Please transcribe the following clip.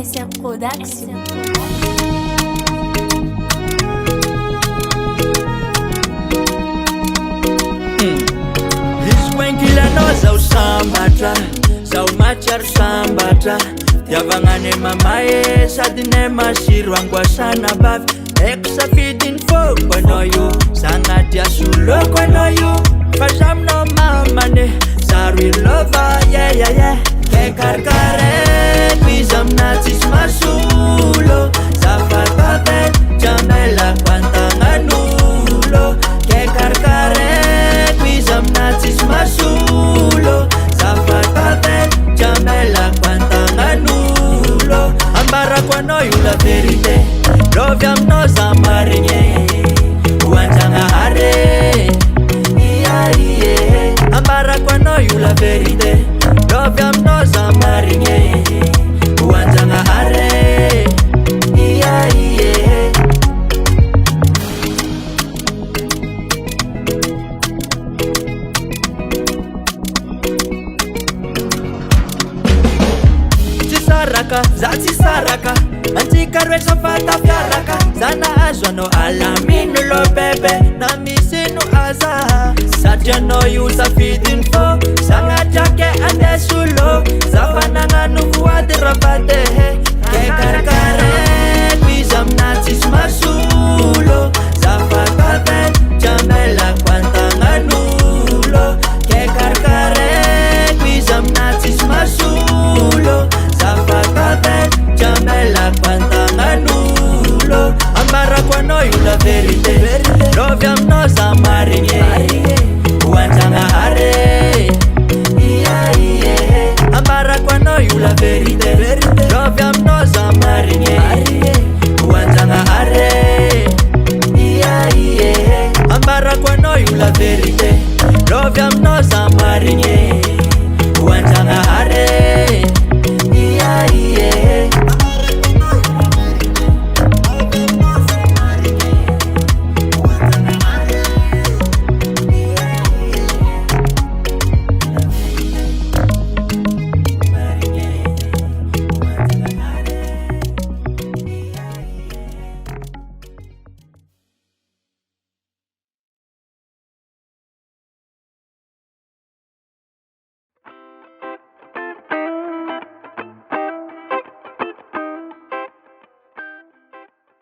NSR Production. Iswenkilanao zao sambatra, zao matsiaro sambatra. Diavagnane mamae sady ne masiro angoasana bavy. Eko safidiny foko anao io, zagnaty asoloko anao io. Fa zaminao mamane, zaro ilova yeah. Ke karkareko izy amina tsisy masolo. Zafatavet jamelako antagnan'olo. Ke karkareko izy amina tsisy masolo. Zafatavet jamelako antagnan'olo. Ambarako anao io la vérité, lovy aminao za marigny. Hoanjagnahare ie. Ambarako anao io la vérité, lovy aminao za marigny. Hoanjagnahare ie. Tsisaraka, za tsisaraka, antsika roe safata fiaraka. Zana azo anao alamino lo bebe, na misy no aza. Satria anao io safidiny fô, sagnatrake andesolo. Zafanagna nouveauté rabatehe, ke karkareko izy amina tsisy masolo. Zafatavet jamelako antagnan'olo. Ke karkareko izy amina tsisy masolo. Zafatavet jamelako antagnan'olo. Ambarako anao io la vérité, lovy aminao